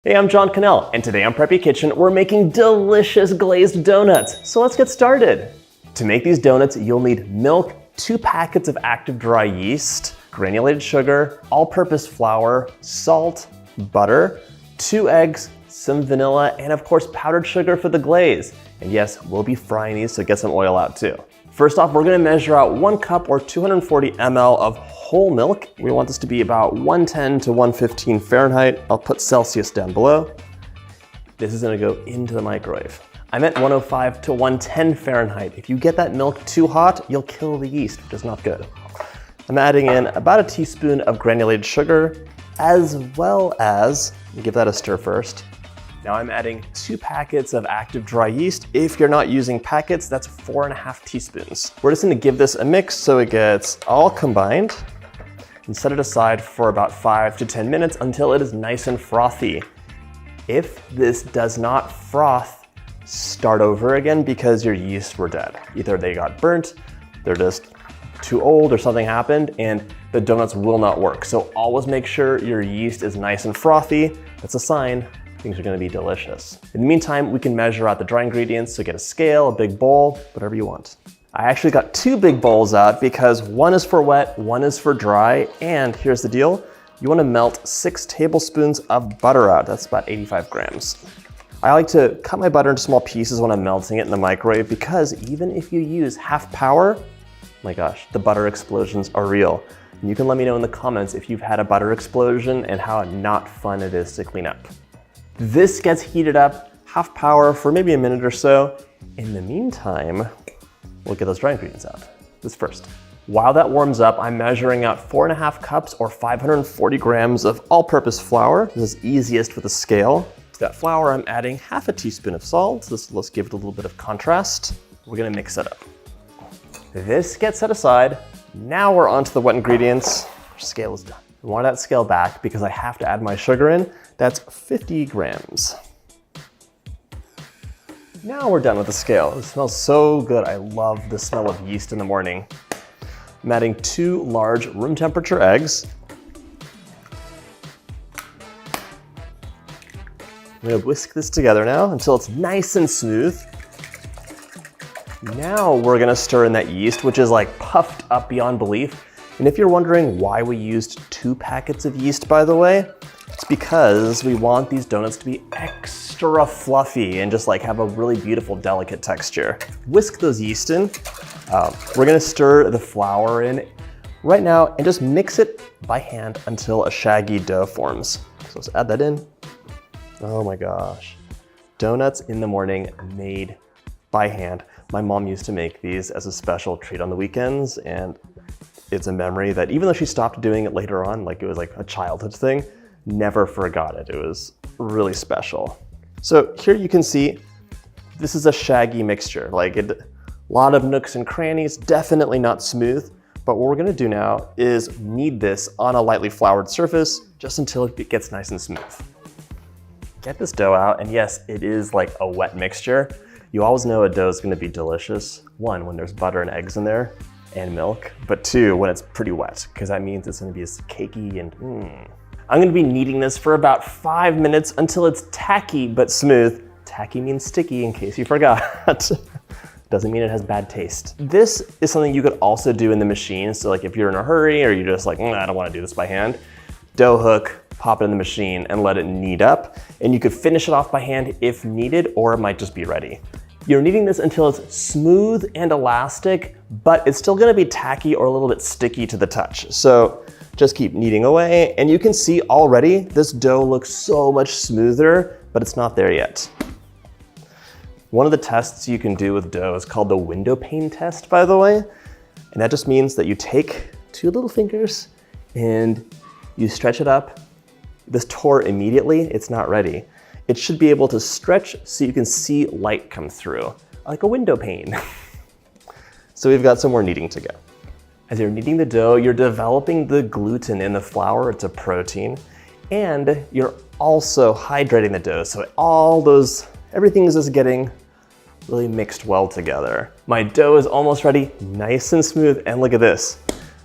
Hey, I'm John Cannell, and today on Preppy Kitchen, we're making delicious glazed donuts. So let's get started. To make these donuts, you'll need milk, 2 packets of active dry yeast, granulated sugar, all-purpose flour, salt, butter, 2 eggs, some vanilla, and of course powdered sugar for the glaze. And yes, we'll be frying these, so get some oil out too. First off, we're gonna measure out 1 cup or 240 ml of whole milk. We want this to be about 110 to 115 Fahrenheit. I'll put Celsius down below. This is gonna go into the microwave. I meant 105 to 110 Fahrenheit. If you get that milk too hot, you'll kill the yeast, which is not good. I'm adding in about a teaspoon of granulated sugar, as well as, give that a stir first. Now I'm adding 2 packets of active dry yeast. If you're not using packets, that's 4.5 teaspoons. We're just gonna give this a mix so it gets all combined and set it aside for about 5 to 10 minutes until it is nice and frothy. If this does not froth, start over again because your yeast were dead. Either they got burnt, they're just too old, or something happened and the donuts will not work. So always make sure your yeast is nice and frothy. That's a sign things are gonna be delicious. In the meantime, we can measure out the dry ingredients, so get a scale, a big bowl, whatever you want. I actually got 2 big bowls out because one is for wet, one is for dry, and here's the deal. You wanna melt 6 tablespoons of butter out. That's about 85 grams. I like to cut my butter into small pieces when I'm melting it in the microwave because even if you use half power, my gosh, the butter explosions are real. And you can let me know in the comments if you've had a butter explosion and how not fun it is to clean up. This gets heated up, half power for maybe a minute or so. In the meantime, we'll get those dry ingredients out. This first. While that warms up, I'm measuring out 4.5 cups or 540 grams of all-purpose flour. This is easiest with a scale. To that flour, I'm adding half a teaspoon of salt. Let's give it a little bit of contrast. We're gonna mix it up. This gets set aside. Now we're on to the wet ingredients. Our scale is done. I want that scale back because I have to add my sugar in. That's 50 grams. Now we're done with the scale. It smells so good. I love the smell of yeast in the morning. I'm adding 2 large room temperature eggs. I'm gonna whisk this together now until it's nice and smooth. Now we're gonna stir in that yeast, which is like puffed up beyond belief. And if you're wondering why we used 2 packets of yeast, by the way, it's because we want these donuts to be extra fluffy and just like have a really beautiful, delicate texture. Whisk those yeast in. We're gonna stir the flour in right now and just mix it by hand until a shaggy dough forms. So let's add that in. Oh my gosh. Donuts in the morning made by hand. My mom used to make these as a special treat on the weekends, and it's a memory that even though she stopped doing it later on, like it was like a childhood thing, never forgot it. It was really special. So here you can see, this is a shaggy mixture. Like a lot of nooks and crannies, definitely not smooth. But what we're gonna do now is knead this on a lightly floured surface just until it gets nice and smooth. Get this dough out, and yes, it is like a wet mixture. You always know a dough is gonna be delicious. 1, when there's butter and eggs in there, and milk, but 2, when it's pretty wet, because that means it's gonna be cakey and I'm gonna be kneading this for about 5 minutes until it's tacky but smooth. Tacky means sticky, in case you forgot. Doesn't mean it has bad taste. This is something you could also do in the machine. So like if you're in a hurry or you're just like, I don't wanna do this by hand, dough hook, pop it in the machine and let it knead up. And you could finish it off by hand if needed, or it might just be ready. You're kneading this until it's smooth and elastic, but it's still gonna be tacky or a little bit sticky to the touch. So just keep kneading away, and you can see already this dough looks so much smoother, but it's not there yet. One of the tests you can do with dough is called the window pane test, by the way. And that just means that you take 2 little fingers and you stretch it up. This tore immediately, it's not ready. It should be able to stretch so you can see light come through, like a window pane. So we've got some more kneading to go. As you're kneading the dough, you're developing the gluten in the flour, it's a protein, and you're also hydrating the dough. So everything is just getting really mixed well together. My dough is almost ready, nice and smooth, and look at this.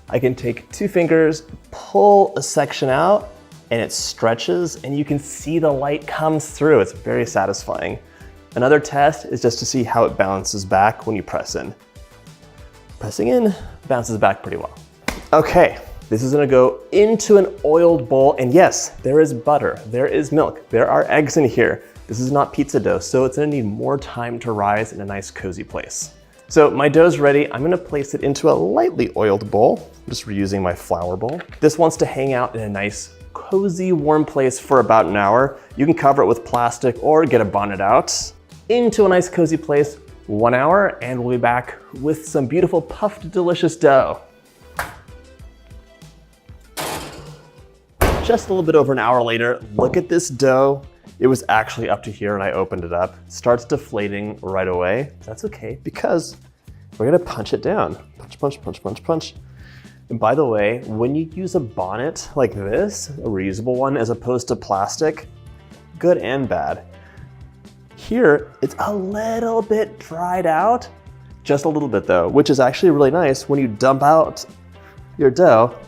I can take 2 fingers, pull a section out, and it stretches and you can see the light comes through. It's very satisfying. Another test is just to see how it bounces back when you press in. Pressing in, bounces back pretty well. Okay, this is gonna go into an oiled bowl, and yes, there is butter, there is milk, there are eggs in here. This is not pizza dough, so it's gonna need more time to rise in a nice cozy place. So my dough's ready. I'm gonna place it into a lightly oiled bowl. I'm just reusing my flour bowl. This wants to hang out in a nice, cozy, warm place for about an hour. You can cover it with plastic or get a bonnet out. Into a nice, cozy place, 1 hour, and we'll be back with some beautiful puffed, delicious dough. Just a little bit over an hour later, look at this dough. It was actually up to here and I opened it up. It starts deflating right away. That's okay, because we're gonna punch it down. Punch, punch, punch, punch, punch. And by the way, when you use a bonnet like this, a reusable one, as opposed to plastic, good and bad. Here, it's a little bit dried out, just a little bit though, which is actually really nice when you dump out your dough.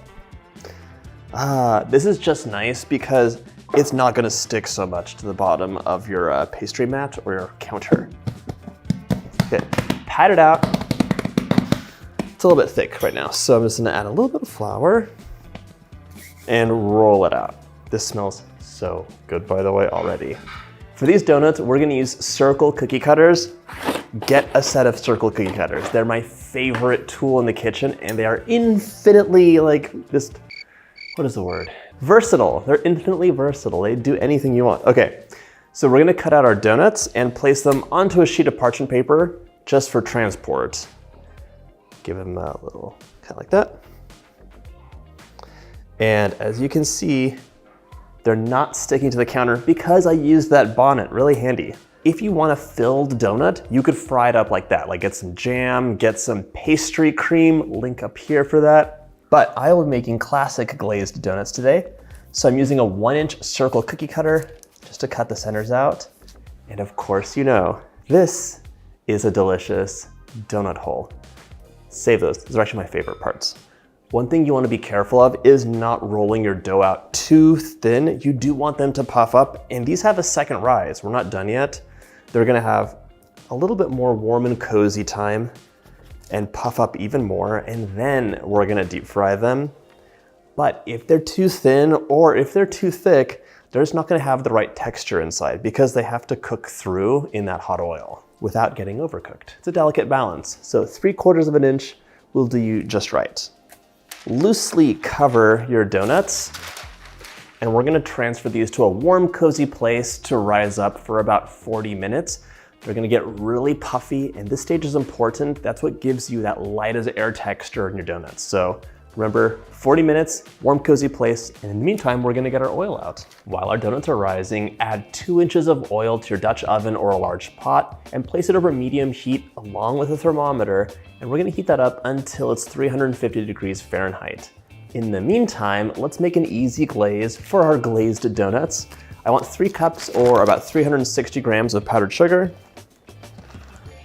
This is just nice because it's not gonna stick so much to the bottom of your pastry mat or your counter. Okay, pat it out. It's a little bit thick right now, so I'm just gonna add a little bit of flour and roll it out. This smells so good, by the way, already. For these donuts, we're gonna use circle cookie cutters. Get a set of circle cookie cutters. They're my favorite tool in the kitchen, and they are infinitely, just, what is the word? Versatile. They're infinitely versatile. They do anything you want. Okay, so we're gonna cut out our donuts and place them onto a sheet of parchment paper just for transport. Give them a little, kind of like that. And as you can see, they're not sticking to the counter because I used that bonnet, really handy. If you want a filled donut, you could fry it up like that, like get some jam, get some pastry cream, link up here for that. But I will be making classic glazed donuts today. So I'm using a 1-inch circle cookie cutter just to cut the centers out. And of course, you know, this is a delicious donut hole. Save those, those are actually my favorite parts. One thing you want to be careful of is not rolling your dough out too thin. You do want them to puff up, and these have a second rise. We're not done yet. They're gonna have a little bit more warm and cozy time and puff up even more, and then we're gonna deep fry them. But if they're too thin or if they're too thick, they're just not gonna have the right texture inside because they have to cook through in that hot oil without getting overcooked. It's a delicate balance. So 3/4 of an inch will do you just right. Loosely cover your donuts, and we're gonna transfer these to a warm, cozy place to rise up for about 40 minutes. They're gonna get really puffy, and this stage is important. That's what gives you that light as air texture in your donuts. So remember, 40 minutes, warm, cozy place, and in the meantime, we're gonna get our oil out. While our donuts are rising, add 2 inches of oil to your Dutch oven or a large pot and place it over medium heat along with a thermometer, and we're gonna heat that up until it's 350 degrees Fahrenheit. In the meantime, let's make an easy glaze for our glazed donuts. I want 3 cups or about 360 grams of powdered sugar.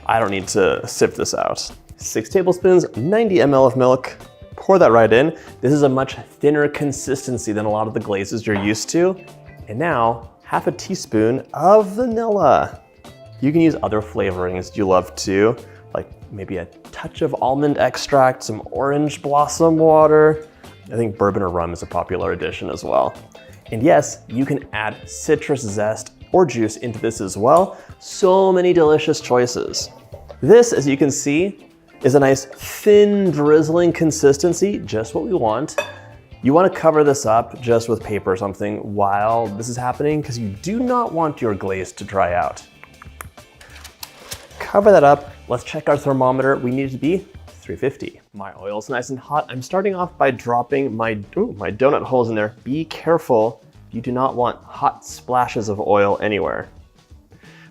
I don't need to sift this out. 6 tablespoons, 90 ml of milk. Pour that right in. This is a much thinner consistency than a lot of the glazes you're used to. And now, half a teaspoon of vanilla. You can use other flavorings you love too, like maybe a touch of almond extract, some orange blossom water. I think bourbon or rum is a popular addition as well. And yes, you can add citrus zest or juice into this as well. So many delicious choices. This, as you can see, is a nice thin drizzling consistency, just what we want. You want to cover this up just with paper or something while this is happening because you do not want your glaze to dry out. Cover that up. Let's check our thermometer. We need it to be 350. My oil's nice and hot. I'm starting off by dropping my donut holes in there. Be careful. You do not want hot splashes of oil anywhere.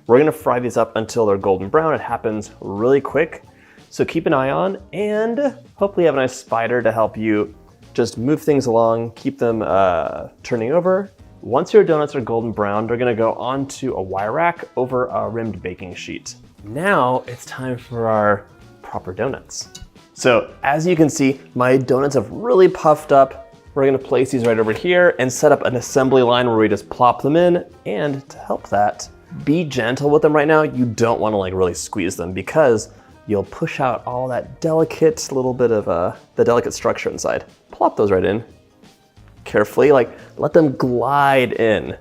We're gonna fry these up until they're golden brown. It happens really quick. So keep an eye on, and hopefully you have a nice spider to help you just move things along, keep them turning over. Once your donuts are golden brown, they're gonna go onto a wire rack over a rimmed baking sheet. Now it's time for our proper donuts. So as you can see, my donuts have really puffed up. We're gonna place these right over here and set up an assembly line where we just plop them in. And to help that, be gentle with them right now. You don't wanna like really squeeze them because you'll push out all that delicate little bit of the delicate structure inside. Plop those right in. Carefully, like let them glide in.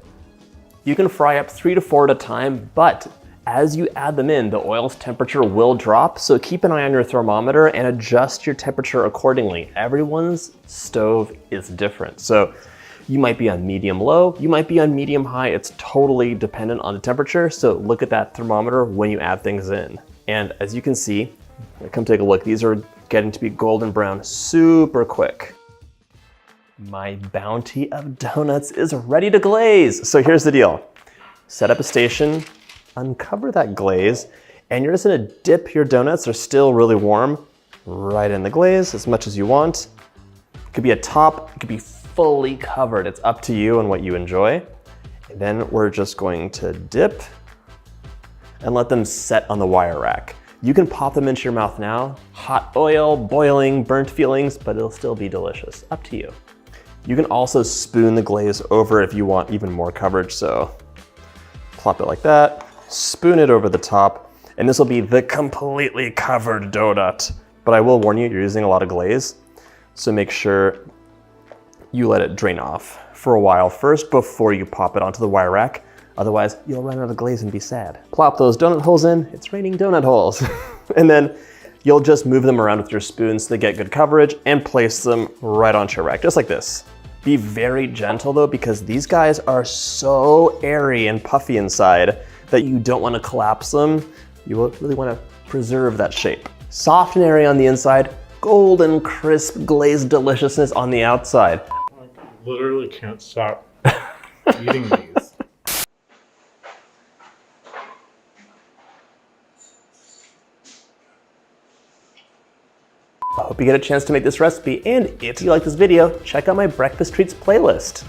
You can fry up 3 to 4 at a time, but as you add them in, the oil's temperature will drop, so keep an eye on your thermometer and adjust your temperature accordingly. Everyone's stove is different. So you might be on medium low, you might be on medium high. It's totally dependent on the temperature, so look at that thermometer when you add things in. And as you can see, come take a look, these are getting to be golden brown super quick. My bounty of donuts is ready to glaze. So here's the deal. Set up a station, uncover that glaze, and you're just gonna dip your donuts, they're still really warm, right in the glaze as much as you want. It could be a top, it could be fully covered. It's up to you and what you enjoy. And then we're just going to dip and let them set on the wire rack. You can pop them into your mouth now. Hot oil, boiling, burnt feelings, but it'll still be delicious. Up to you. You can also spoon the glaze over if you want even more coverage. So plop it like that, spoon it over the top, and this will be the completely covered donut. But I will warn you, you're using a lot of glaze, so make sure you let it drain off for a while first before you pop it onto the wire rack. Otherwise, you'll run out of glaze and be sad. Plop those donut holes in, it's raining donut holes. And then you'll just move them around with your spoon so they get good coverage and place them right onto your rack, just like this. Be very gentle though, because these guys are so airy and puffy inside that you don't want to collapse them. You really want to preserve that shape. Soft and airy on the inside, golden crisp glazed deliciousness on the outside. I literally can't stop eating these. I hope you get a chance to make this recipe, and if you like this video, check out my breakfast treats playlist.